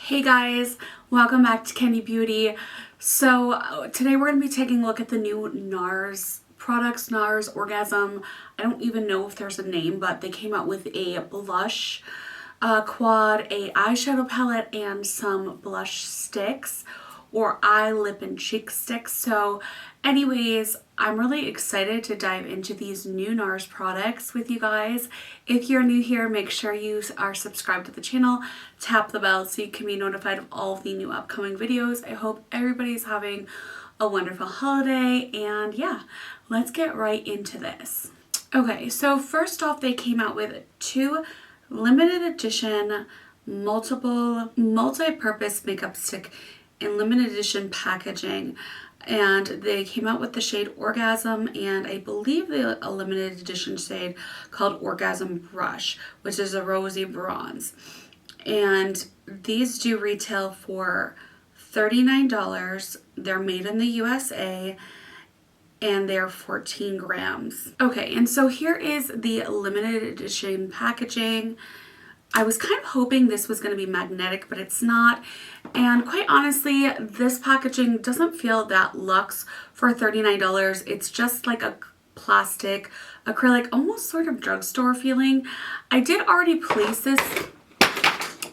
Hey guys, welcome back to Kendi Beauty. So today we're going to be taking a look at the new Nars products, Nars Orgasm. I don't even know if there's a name, but they came out with a blush quad, a eyeshadow palette, and some blush sticks or eye, lip, and cheek sticks. So anyways, I'm really excited to dive into these new Nars products with you guys. If you're new here, make sure you are subscribed to the channel, tap the bell so you can be notified of all of the new upcoming videos. I hope everybody's having a wonderful holiday, and yeah, let's get right into this. Okay, so first off, they came out with two limited edition multi-purpose makeup stick in limited edition packaging, and they came out with the shade Orgasm and I believe a limited edition shade called Orgasm Brush, which is a rosy bronze. And these do retail for $39. They're made in the USA and they're 14 grams. Okay, and so here is the limited edition packaging. I was kind of hoping this was going to be magnetic, but it's not. And quite honestly, this packaging doesn't feel that luxe for $39. It's just like a plastic, acrylic, almost sort of drugstore feeling. I did already place this.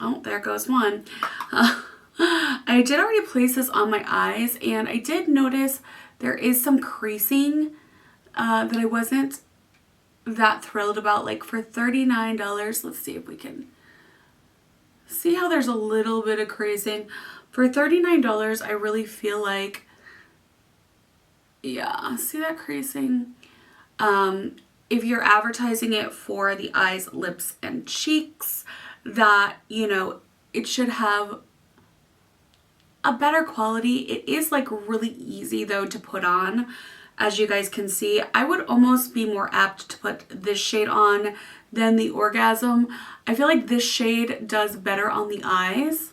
Oh, there goes one. I did already place this on my eyes, and I did notice there is some creasing that I wasn't that thrilled about. Like for $39, let's see if we can see how there's a little bit of creasing. For $39, I really feel like, yeah, see that creasing? If you're advertising it for the eyes, lips, and cheeks, that, you know, it should have a better quality. It is like really easy though to put on. As you guys can see, I would almost be more apt to put this shade on than the Orgasm. I feel like this shade does better on the eyes.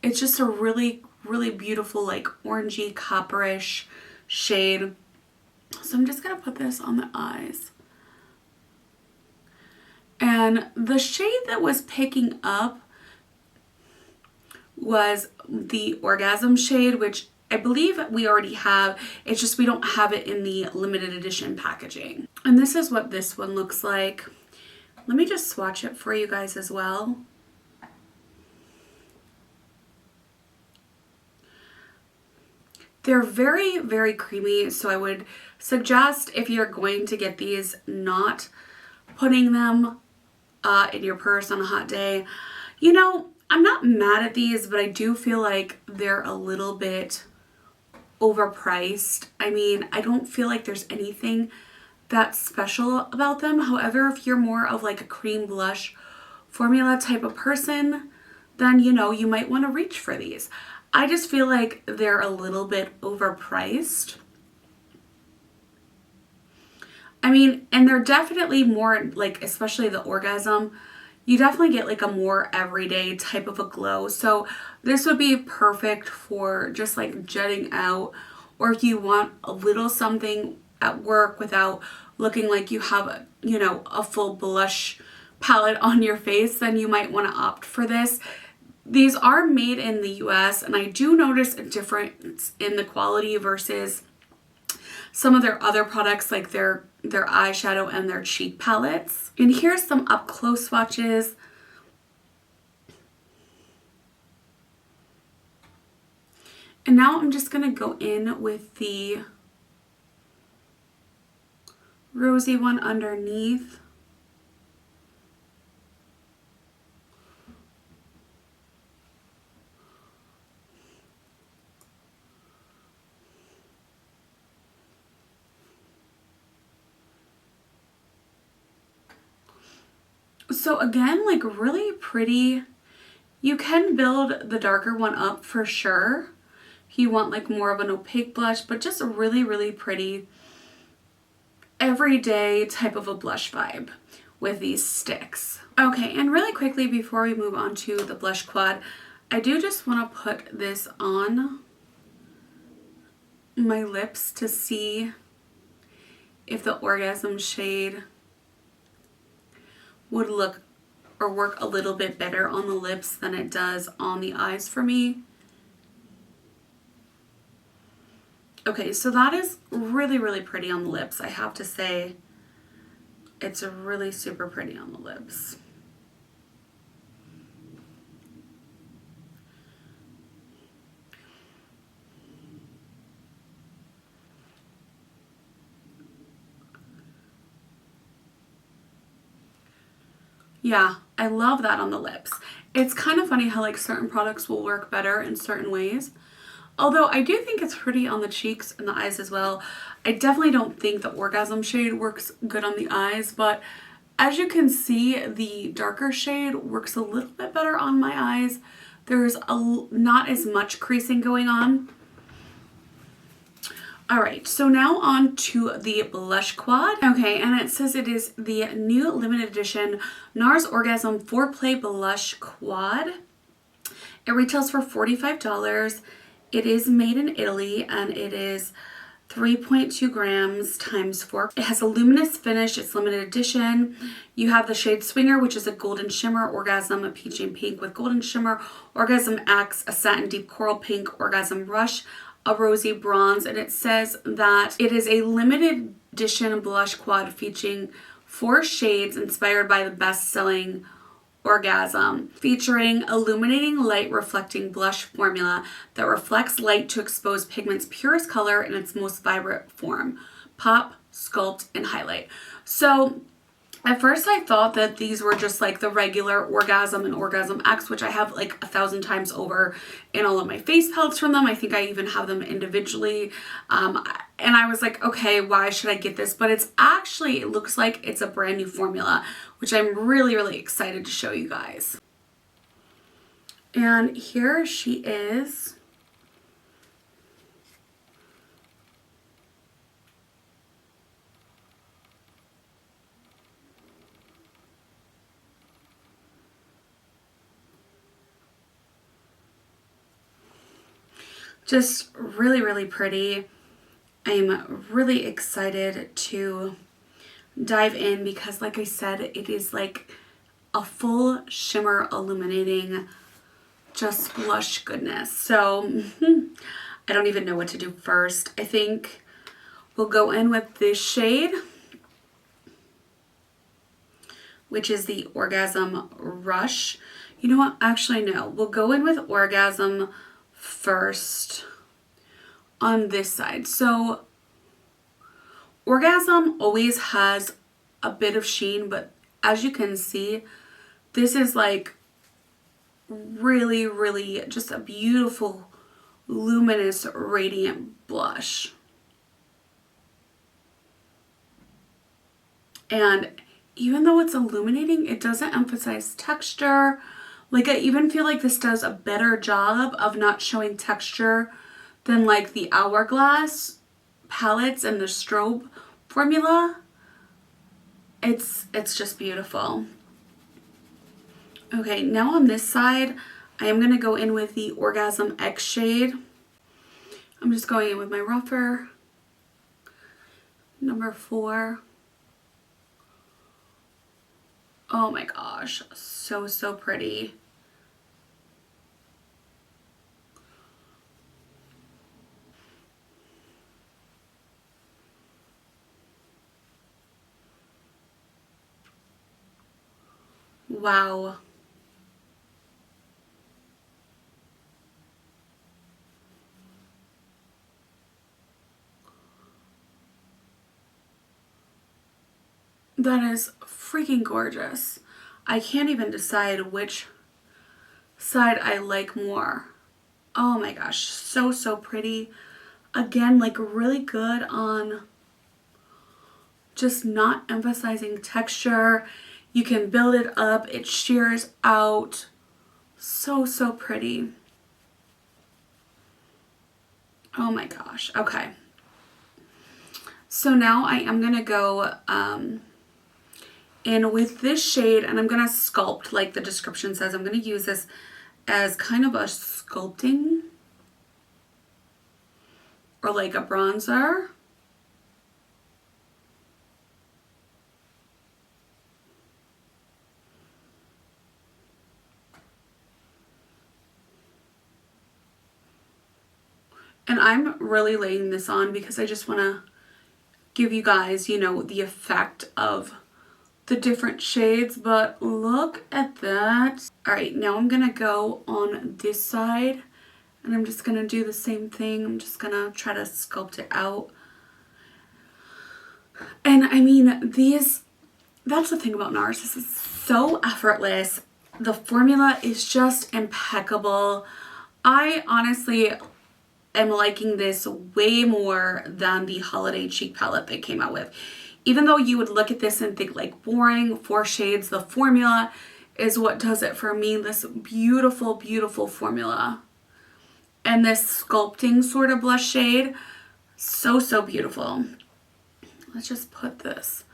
It's just a really, really beautiful, like orangey, copperish shade. So I'm just gonna put this on the eyes. And the shade that was picking up was the Orgasm shade, which I believe we already have. It's just we don't have it in the limited edition packaging. And this is what this one looks like. Let me just swatch it for you guys as well. They're very, very creamy, so I would suggest, if you're going to get these, not putting them in your purse on a hot day. You know, I'm not mad at these, but I do feel like they're a little bit overpriced. I mean, I don't feel like there's anything that's special about them. However, if you're more of like a cream blush formula type of person, then, you know, you might want to reach for these. I just feel like they're a little bit overpriced. I mean, and they're definitely more like, especially the Orgasm, you definitely get like a more everyday type of a glow. So this would be perfect for just like jetting out, or if you want a little something at work without looking like you have, you know, a full blush palette on your face, then you might want to opt for this. These are made in the US, and I do notice a difference in the quality versus some of their other products, like their eyeshadow and their cheek palettes. And here's some up close swatches. And now I'm just gonna go in with the rosy one underneath. So again, like really pretty. You can build the darker one up for sure if you want like more of an opaque blush, but just a really, really pretty everyday type of a blush vibe with these sticks. Okay, and really quickly before we move on to the blush quad, I do just want to put this on my lips to see if the Orgasm shade would look or work a little bit better on the lips than it does on the eyes for me. Okay, so that is really, really pretty on the lips. I have to say, it's really super pretty on the lips. Yeah, I love that on the lips. It's kind of funny how like certain products will work better in certain ways. Although I do think it's pretty on the cheeks and the eyes as well. I definitely don't think the Orgasm shade works good on the eyes, but as you can see, the darker shade works a little bit better on my eyes. There's not as much creasing going on. All right, so now on to the blush quad. Okay, and it says it is the new limited edition Nars Orgasm Foreplay Blush Quad. It retails for $45. It is made in Italy and it is 3.2 grams times 4. It has a luminous finish. It's limited edition. You have the shade Swinger, which is a golden shimmer, Orgasm, a peachy and pink with golden shimmer, Orgasm X, a satin deep coral pink, Orgasm Rush, a rosy bronze, and it says that it is a limited edition blush quad featuring 4 shades inspired by the best-selling Orgasm, featuring illuminating light reflecting blush formula that reflects light to expose pigment's purest color in its most vibrant form: pop, sculpt, and highlight. So at first I thought that these were just like the regular Orgasm and Orgasm X, which I have like 1,000 times over in all of my face palettes from them. I think I even have them individually. And I was like, okay, why should I get this? But it's actually, it looks like it's a brand new formula, which I'm really, really excited to show you guys. And here she is. Just really, really pretty. I'm really excited to dive in because, like I said, it is like a full shimmer illuminating just blush goodness. So I don't even know what to do first. I think we'll go in with this shade, which is the Orgasm Rush. You know what? Actually, no. We'll go in with Orgasm first on this side. So Orgasm always has a bit of sheen, but as you can see, this is like really, really just a beautiful, luminous, radiant blush. And even though it's illuminating, it doesn't emphasize texture. Like, I even feel like this does a better job of not showing texture than like the Hourglass palettes and the strobe formula. It's just beautiful. Okay, now on this side, I am going to go in with the Orgasm X shade. I'm just going in with my rougher, number 4. Oh my gosh, so, so pretty. Wow. That is freaking gorgeous. I can't even decide which side I like more. Oh my gosh, so, so pretty. Again, like really good on just not emphasizing texture. You can build it up, it shears out. So, so pretty. Oh my gosh, okay. So now I am gonna go in with this shade, and I'm gonna sculpt like the description says. I'm gonna use this as kind of a sculpting or like a bronzer. And I'm really laying this on because I just want to give you guys, you know, the effect of the different shades. But look at that. All right, now I'm going to go on this side and I'm just going to do the same thing. I'm just going to try to sculpt it out. And I mean, that's the thing about Nars. This is so effortless. The formula is just impeccable. I honestly am liking this way more than the Holiday Cheek palette they came out with. Even though you would look at this and think like boring, 4 shades, the formula is what does it for me. This beautiful, beautiful formula. And this sculpting sort of blush shade, so, so beautiful. Let's just put this.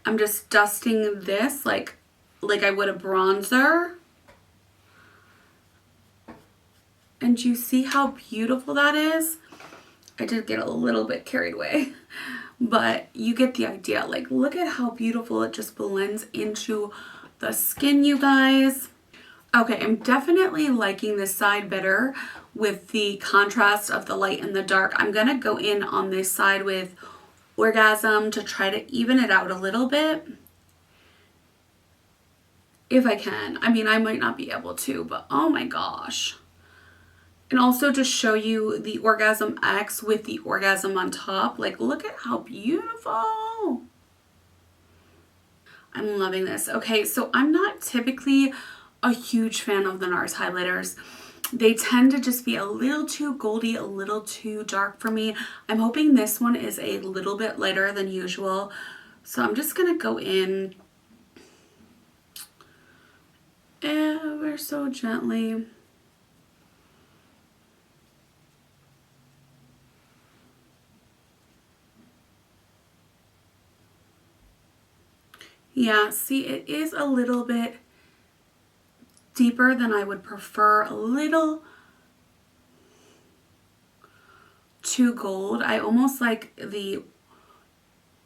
I'm just dusting this like I would a bronzer. And you see how beautiful that is? I did get a little bit carried away, but you get the idea. Like, look at how beautiful it just blends into the skin, you guys. Okay, I'm definitely liking this side better with the contrast of the light and the dark. I'm gonna go in on this side with Orgasm to try to even it out a little bit. If I can. I mean, I might not be able to, but oh my gosh. And also to show you the Orgasm X with the Orgasm on top. Like, look at how beautiful. I'm loving this. Okay, so I'm not typically a huge fan of the Nars highlighters. They tend to just be a little too goldy, a little too dark for me. I'm hoping this one is a little bit lighter than usual. So I'm just going to go in ever so gently. Yeah, see, it is a little bit deeper than I would prefer, a little too gold. I almost like the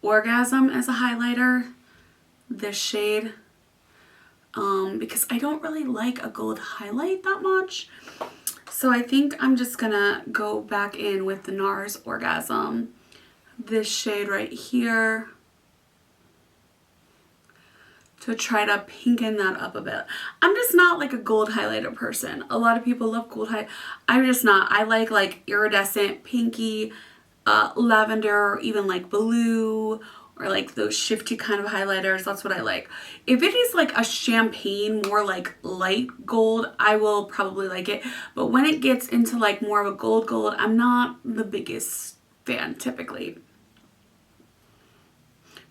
Orgasm as a highlighter, this shade, because I don't really like a gold highlight that much. So I think I'm just gonna go back in with the Nars Orgasm, this shade right here, to try to pinken that up a bit. I'm just not like a gold highlighter person. A lot of people love gold highlight. I'm just not. I like iridescent, pinky, lavender, or even like blue, or like those shifty kind of highlighters. That's what I like. If it is like a champagne, more like light gold, I will probably like it. But when it gets into like more of a gold, I'm not the biggest fan typically.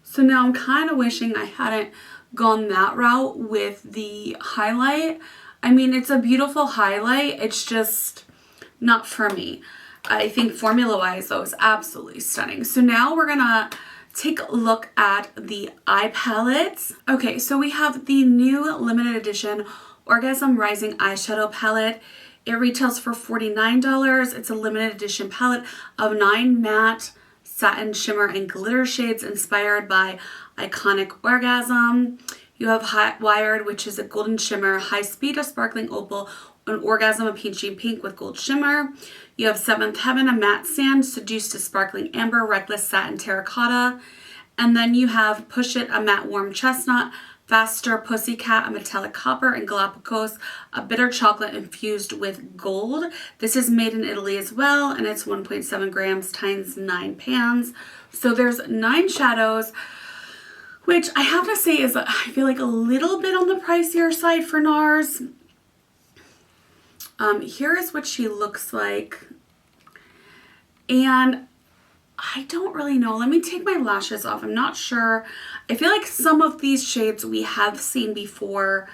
So now I'm kind of wishing I hadn't gone that route with the highlight. I mean, it's a beautiful highlight. It's just not for me. I think formula wise though is absolutely stunning. So now we're gonna take a look at the eye palettes. Okay, so we have the new limited edition Orgasm Rising eyeshadow palette. It retails for $49. It's a limited edition palette of 9 matte, satin, shimmer, and glitter shades inspired by iconic Orgasm. You have Hot Wired, which is a golden shimmer, High Speed, a sparkling opal, an Orgasm, a peachy pink with gold shimmer. You have Seventh Heaven, a matte sand, Seduced, a sparkling amber, Reckless, satin, terracotta. And then you have Push It, a matte warm chestnut, Faster, Pussycat, a metallic copper, and Galapagos, a bitter chocolate infused with gold. This is made in Italy as well, and it's 1.7 grams times 9 pans. So there's 9 shadows, which I have to say is, I feel like a little bit on the pricier side for Nars. Here is what she looks like. And I don't really know. Let me take my lashes off. I'm not sure. I feel like some of these shades we have seen before.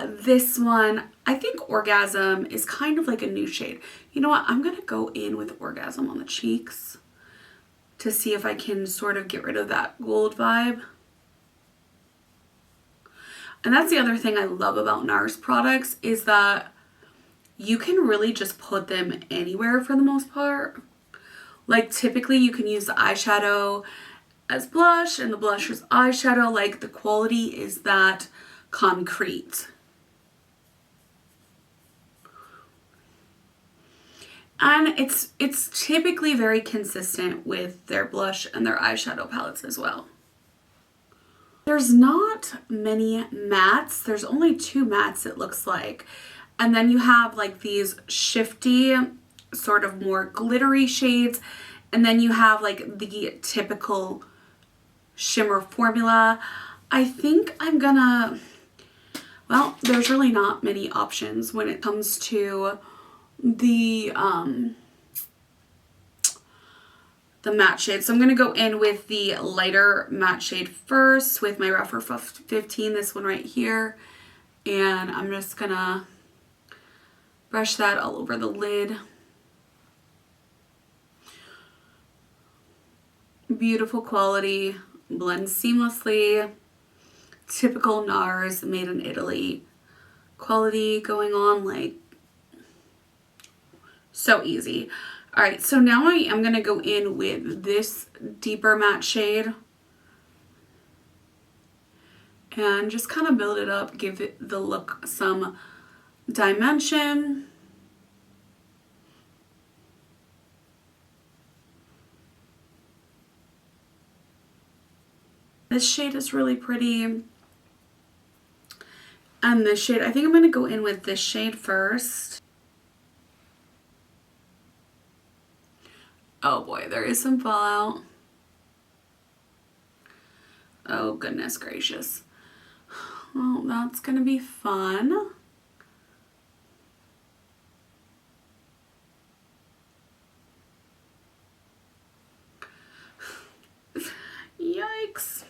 This one, I think Orgasm is kind of like a new shade. You know what? I'm going to go in with Orgasm on the cheeks to see if I can sort of get rid of that gold vibe. And that's the other thing I love about Nars products is that you can really just put them anywhere for the most part. Like typically you can use the eyeshadow as blush and the blush as eyeshadow. Like the quality is that concrete. And it's typically very consistent with their blush and their eyeshadow palettes as well. There's not many mattes. There's only 2 mattes it looks like. And then you have like these shifty, sort of more glittery shades. And then you have like the typical shimmer formula. I think I'm gonna, well, there's really not many options when it comes to the matte shade. So I'm going to go in with the lighter matte shade first with my Rephr 15, this one right here. And I'm just going to brush that all over the lid. Beautiful quality, blends seamlessly. Typical Nars, made in Italy quality going on, like so easy. All right, so now I am going to go in with this deeper matte shade and just kind of build it up, give it the look some dimension. This shade is really pretty. And this shade, I think I'm going to go in with this shade first. Oh boy, there is some fallout. Oh goodness gracious. Well, that's gonna be fun. Yikes.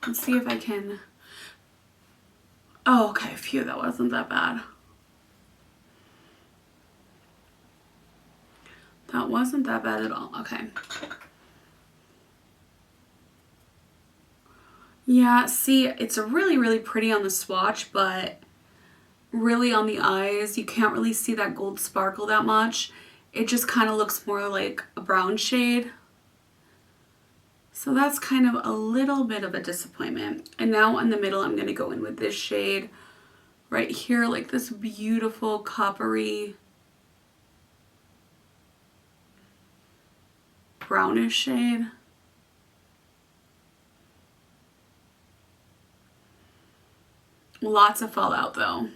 Let's see if I can. Oh, okay, phew, that wasn't that bad. That wasn't that bad at all. Okay. Yeah, see, it's really, really pretty on the swatch, but really on the eyes, you can't really see that gold sparkle that much. It just kind of looks more like a brown shade. So that's kind of a little bit of a disappointment. And now in the middle, I'm going to go in with this shade right here, like this beautiful coppery brownish shade. Lots of fallout though.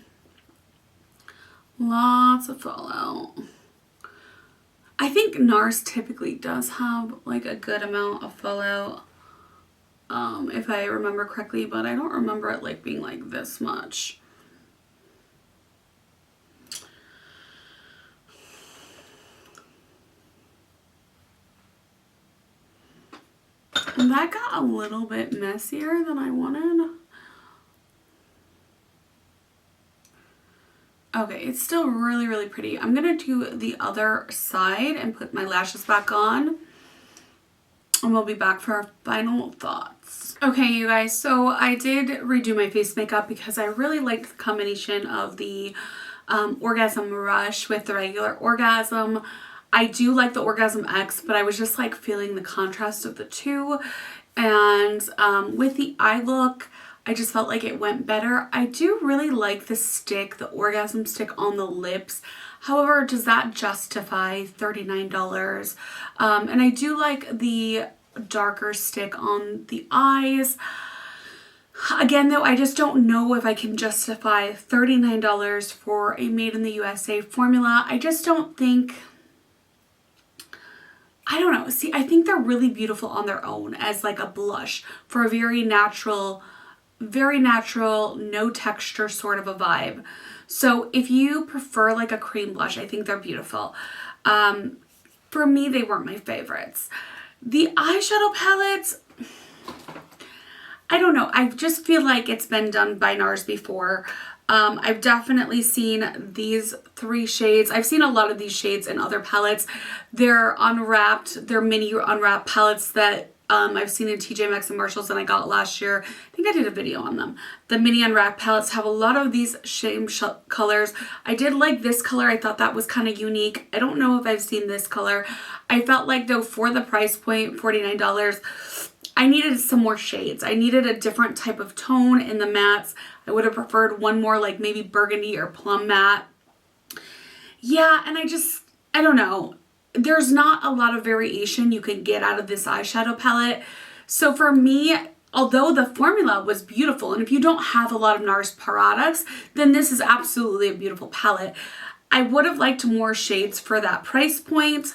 Lots of fallout. I think Nars typically does have like a good amount of fallout, if I remember correctly, but I don't remember it like being like this much. And that got a little bit messier than I wanted. Okay, it's still really, really pretty. I'm gonna do the other side and put my lashes back on. And we'll be back for our final thoughts. Okay, you guys, so I did redo my face makeup because I really liked the combination of the Orgasm Rush with the regular Orgasm. I do like the Orgasm X, but I was just like feeling the contrast of the two. And with the eye look, I just felt like it went better. I do really like the stick, the Orgasm stick on the lips. However, does that justify $39? And I do like the darker stick on the eyes. Again, though, I just don't know if I can justify $39 for a made in the USA formula. I just don't think, I don't know. See, I think they're really beautiful on their own as like a blush for a very natural, no texture sort of a vibe. So if you prefer like a cream blush, I think they're beautiful. For me, they weren't my favorites. The eyeshadow palettes, I don't know. I just feel like it's been done by Nars before. I've definitely seen these 3 shades. I've seen a lot of these shades in other palettes. They're unwrapped. They're mini unwrapped palettes that I've seen in TJ Maxx and Marshalls, and I got last year. I think I did a video on them. The mini unwrapped palettes have a lot of these same colors. I did like this color. I thought that was kind of unique. I don't know if I've seen this color. I felt like though for the price point, $49, I needed some more shades. I needed a different type of tone in the mattes. I would have preferred one more like maybe burgundy or plum matte. Yeah, and I don't know. There's not a lot of variation you can get out of this eyeshadow palette. So for me, although the formula was beautiful, and if you don't have a lot of NARS products, then this is absolutely a beautiful palette. I would have liked more shades for that price point.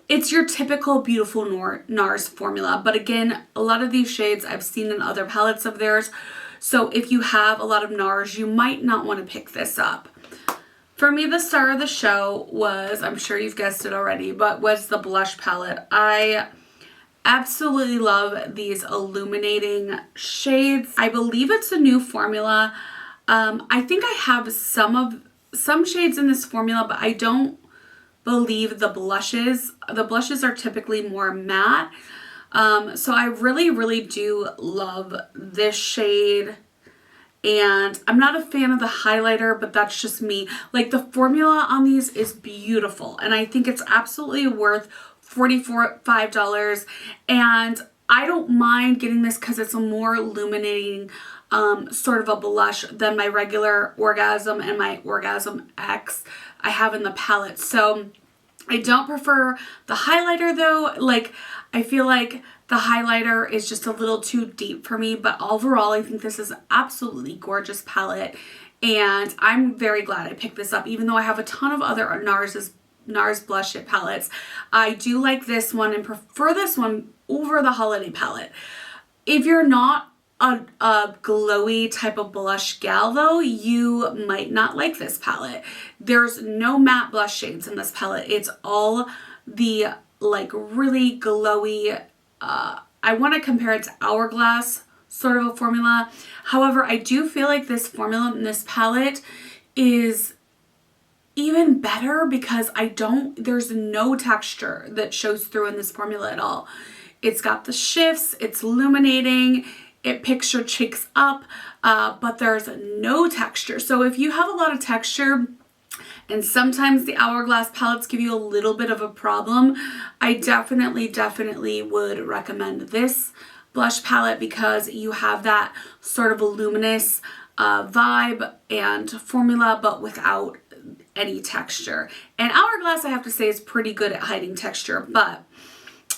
It's your typical beautiful NARS formula, but again, a lot of these shades I've seen in other palettes of theirs. So if you have a lot of NARS, you might not want to pick this up. For me, the star of the show was, I'm sure you've guessed it already, but was the blush palette. I absolutely love these illuminating shades. I believe it's a new formula. I think I have some shades in this formula, but I don't believe the blushes. The blushes are typically more matte. So I really do love this shade. And I'm not a fan of the highlighter, but that's just me. Like, the formula on these is beautiful, and I think it's absolutely worth $45. And I don't mind getting this because it's a more illuminating sort of a blush than my regular Orgasm and my Orgasm X I have in the palette. So I don't prefer the highlighter though. Like, I feel like the highlighter is just a little too deep for me, but overall I think this is an absolutely gorgeous palette, and I'm very glad I picked this up. Even though I have a ton of other NARS blush palettes, I do like this one and prefer this one over the holiday palette. If you're not a glowy type of blush gal though, you might not like this palette. There's no matte blush shades in this palette. It's all the like really glowy, I want to compare it to Hourglass sort of a formula. However, I do feel like this formula in this palette is even better because there's no texture that shows through in this formula at all. It's got the shifts, it's illuminating, it picks your cheeks up, but there's no texture. So if you have a lot of texture, and sometimes the Hourglass palettes give you a little bit of a problem, I definitely would recommend this blush palette because you have that sort of a luminous vibe and formula, but without any texture. And Hourglass, I have to say, is pretty good at hiding texture, but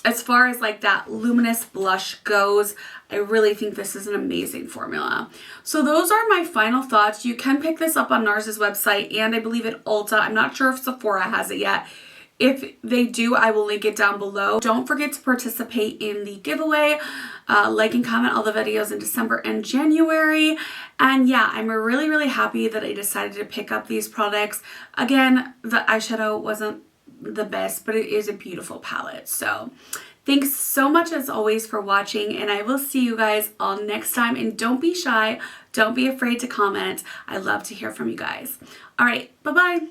as far as like that luminous blush goes, I really think this is an amazing formula. So those are my final thoughts. You can pick this up on NARS's website, and I believe at Ulta. I'm not sure if Sephora has it yet. If they do, I will link it down below. Don't forget to participate in the giveaway. Like and comment all the videos in December and January. And yeah, I'm really happy that I decided to pick up these products. Again, the eyeshadow wasn't the best, but it is a beautiful palette. So thanks so much as always for watching, and I will see you guys all next time. And don't be shy, don't be afraid to comment. I love to hear from you guys. All right, bye-bye.